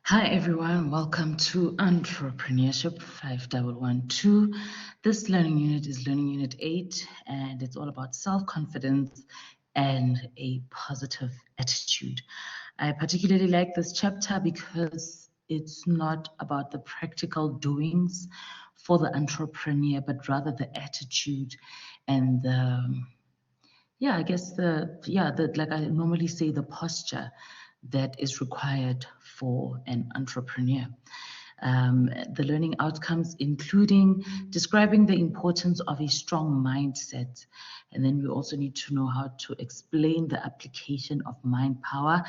Hi everyone, welcome to Entrepreneurship 5112. This learning unit is learning unit 8 and it's all about self-confidence and a positive attitude. I particularly like this chapter because it's not about the practical doings for the entrepreneur, but rather the attitude and like I normally say, the posture that is required for an entrepreneur. The learning outcomes including describing the importance of a strong mindset. And then we also need to know how to explain the application of mind power.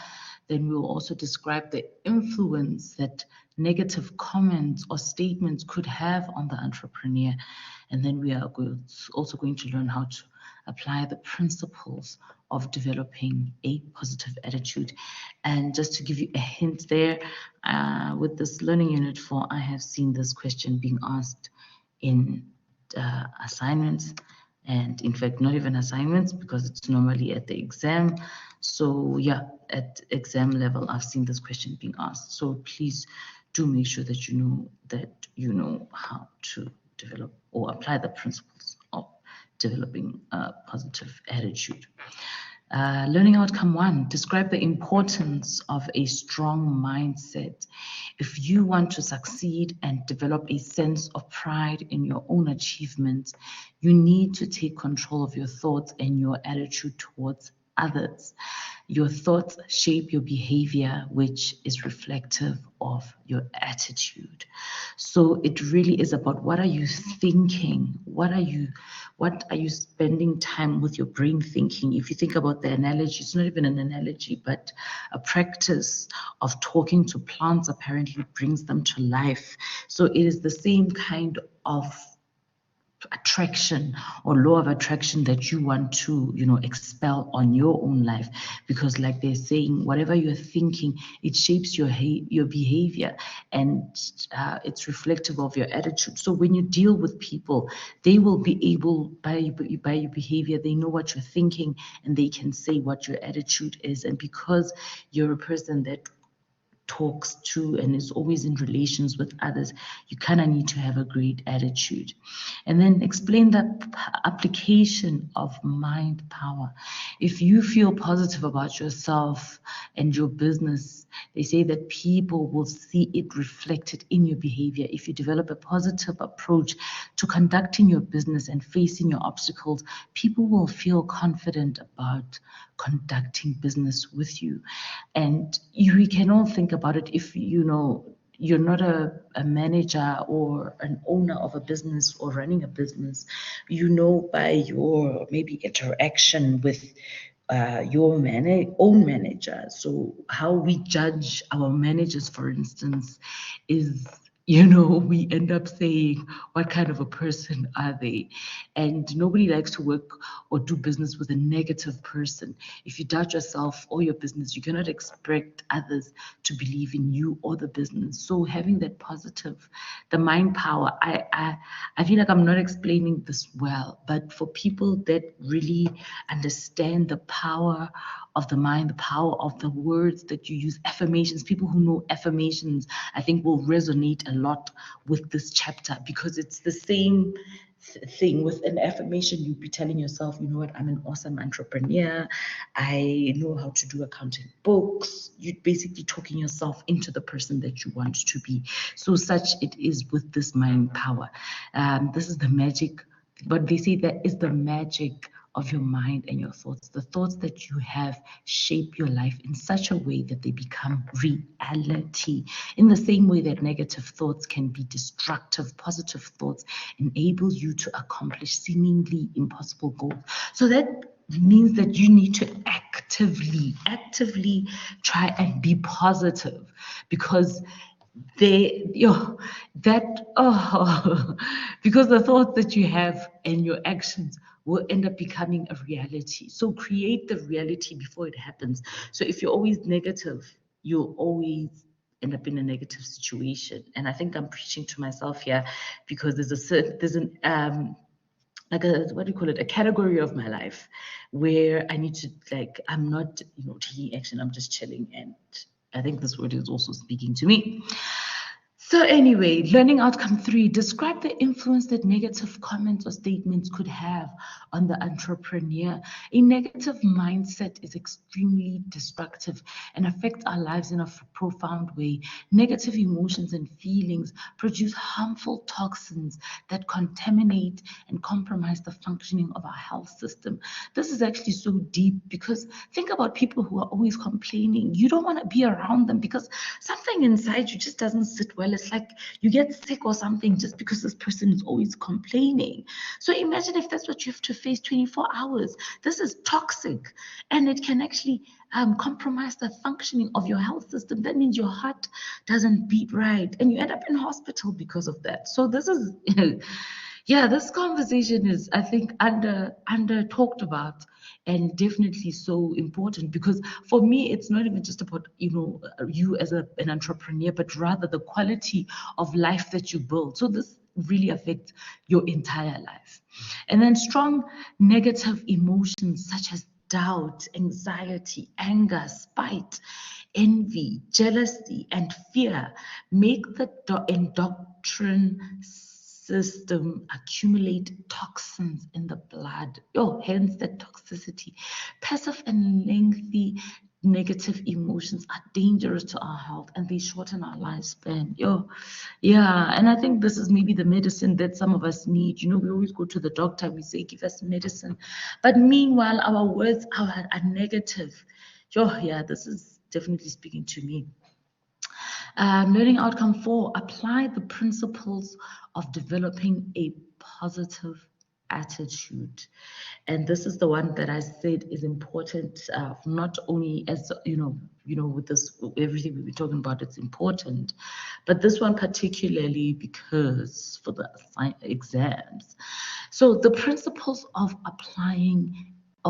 Then we'll also describe the influence that negative comments or statements could have on the entrepreneur. And then we are also going to learn how to apply the principles of developing a positive attitude. And just to give you a hint there, with this learning unit 4, I have seen this question being asked in assignments, and in fact not even assignments because it's normally at the exam. So yeah, at exam level I've seen this question being asked. So please do make sure that you know how to develop or apply the principles of developing a positive attitude. Learning outcome 1, describe the importance of a strong mindset. If you want to succeed and develop a sense of pride in your own achievements, you need to take control of your thoughts and your attitude towards others. Your thoughts shape your behavior, which is reflective of your attitude. So it really is about what are you thinking? What are you spending time with your brain thinking? If you think about the analogy, it's not even an analogy, but a practice of talking to plants apparently brings them to life. So it is the same kind of attraction or law of attraction that you want to expel on your own life, because like they're saying, whatever you're thinking, it shapes your behavior, and it's reflective of your attitude. So when you deal with people, they will be able, by your behavior, they know what you're thinking and they can say what your attitude is. And because you're a person that talks to and is always in relations with others, you kind of need to have a great attitude. And then explain the application of mind power. If you feel positive about yourself and your business, they say that people will see it reflected in your behavior. If you develop a positive approach to conducting your business and facing your obstacles, people will feel confident about conducting business with you. And we can all think about it. If you're not a manager or an owner of a business or running a business, by your maybe interaction with your own manager. So how we judge our managers, for instance, is we end up saying, what kind of a person are they? And nobody likes to work or do business with a negative person. If you doubt yourself or your business, you cannot expect others to believe in you or the business. So having that positive, the mind power, I feel like I'm not explaining this well, but for people that really understand the power of the mind, the power of the words that you use, affirmations, people who know affirmations, I think will resonate a lot with this chapter, because it's the same thing. With an affirmation, you'd be telling yourself, you know what, I'm an awesome entrepreneur, I know how to do accounting books. You're basically talking yourself into the person that you want to be. So such it is with this mind power. This is the magic, but they say that is the magic of your mind and your thoughts. The thoughts that you have shape your life in such a way that they become reality. In the same way that negative thoughts can be destructive, positive thoughts enable you to accomplish seemingly impossible goals. So that means that you need to actively try and be positive, because because the thoughts that you have and your actions will end up becoming a reality. So create the reality before it happens. So if you're always negative, you'll always end up in a negative situation. And I think I'm preaching to myself here, because there's an what do you call it, a category of my life where I need to, I'm not taking action, I'm just chilling, and I think this word is also speaking to me. So anyway, learning outcome 3, describe the influence that negative comments or statements could have on the entrepreneur. A negative mindset is extremely destructive and affects our lives in a profound way. Negative emotions and feelings produce harmful toxins that contaminate and compromise the functioning of our health system. This is actually so deep because think about people who are always complaining. You don't want to be around them because something inside you just doesn't sit well. It's like you get sick or something just because this person is always complaining. So imagine if that's what you have to face 24 hours. This is toxic and it can actually compromise the functioning of your health system. That means your heart doesn't beat right and you end up in hospital because of that. So this is, yeah, this conversation is, I think, under talked about and definitely so important because for me, it's not even just about, you as an entrepreneur, but rather the quality of life that you build. So this really affects your entire life. And then strong negative emotions such as doubt, anxiety, anger, spite, envy, jealousy, and fear make the endocrine system accumulate toxins in the blood. Hence the toxicity. Passive and lengthy negative emotions are dangerous to our health and they shorten our lifespan. Yeah, and I think this is maybe the medicine that some of us need. We always go to the doctor, we say, give us medicine. But meanwhile, our words are negative. Yeah, this is definitely speaking to me. Learning outcome 4, apply the principles of developing a positive attitude. And this is the one that I said is important, not only as, with this, everything we've been talking about, it's important, but this one particularly because for the exams. So the principles of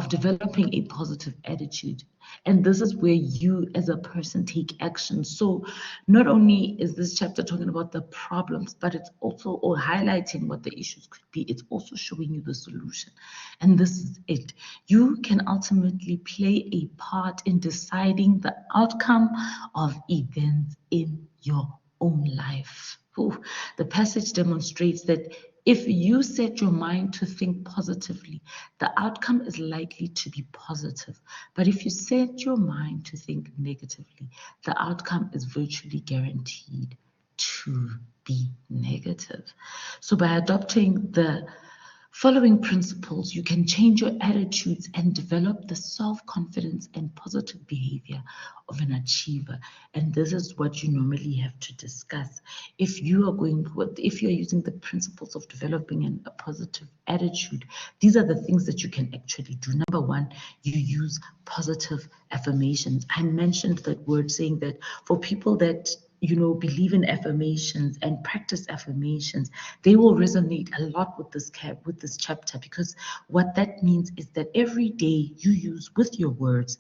developing a positive attitude. And this is where you as a person take action. So not only is this chapter talking about the problems, but it's also highlighting what the issues could be. It's also showing you the solution. And this is it. You can ultimately play a part in deciding the outcome of events in your own life. The passage demonstrates that if you set your mind to think positively, the outcome is likely to be positive. But if you set your mind to think negatively, the outcome is virtually guaranteed to be negative. So by adopting the following principles, you can change your attitudes and develop the self-confidence and positive behavior of an achiever. And this is what you normally have to discuss. If you are using the principles of developing a positive attitude, these are the things that you can actually do. Number 1, you use positive affirmations. I mentioned that word, saying that for people that believe in affirmations and practice affirmations, they will resonate a lot with this chapter, because what that means is that every day you use with your words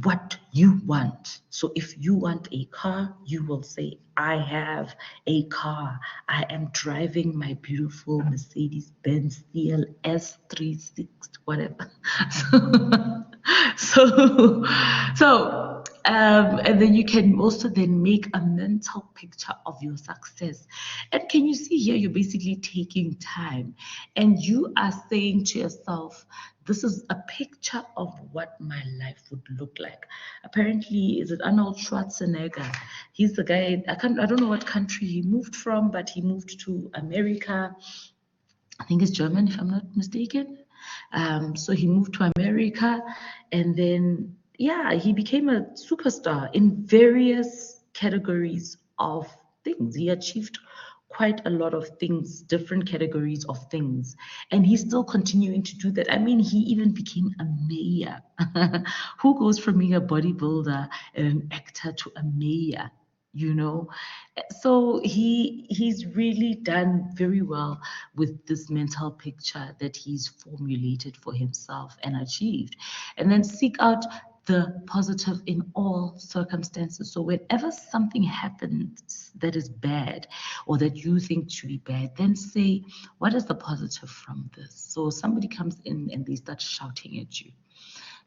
what you want. So if you want a car, you will say, I have a car. I am driving my beautiful Mercedes-Benz CLS 36, whatever. And then you can also then make a mental picture of your success. And can you see here, you're basically taking time and you are saying to yourself, this is a picture of what my life would look like. Apparently, is it Arnold Schwarzenegger? He's the guy, I don't know what country he moved from, but he moved to America. I think it's German, if I'm not mistaken. So he moved to America, and then, he became a superstar in various categories of things. He achieved quite a lot of things, different categories of things, and he's still continuing to do that. I mean, he even became a mayor. Who goes from being a bodybuilder and an actor to a mayor? So he's really done very well with this mental picture that he's formulated for himself and achieved. And then seek out the positive in all circumstances. So whenever something happens that is bad or that you think should be bad, then say, what is the positive from this? So somebody comes in and they start shouting at you.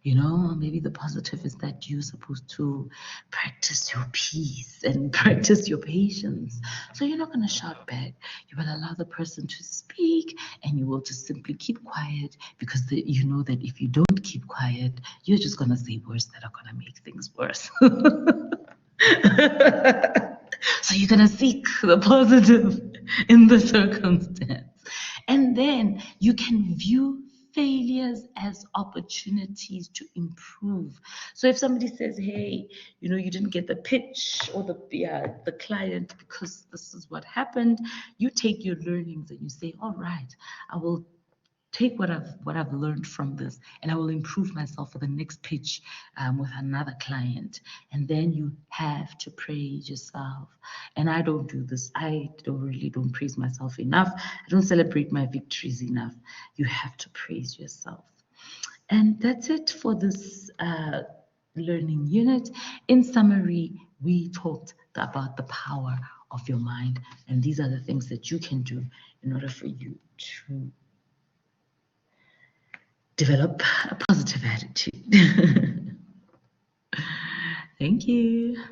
Maybe the positive is that you're supposed to practice your peace and practice your patience. So you're not going to shout back. You will allow the person to speak, and you will just simply keep quiet, because you know that if you don't keep quiet, you're just going to say words that are going to make things worse. So you're going to seek the positive in the circumstance. And then you can view failures as opportunities to improve. So if somebody says, hey, you didn't get the pitch or the client because this is what happened, you take your learnings and you say, all right, I will take what I've learned from this, and I will improve myself for the next pitch with another client. And then you have to praise yourself. And I don't do this. I don't praise myself enough. I don't celebrate my victories enough. You have to praise yourself. And that's it for this learning unit. In summary, we talked about the power of your mind, and these are the things that you can do in order for you to develop a positive attitude. Thank you.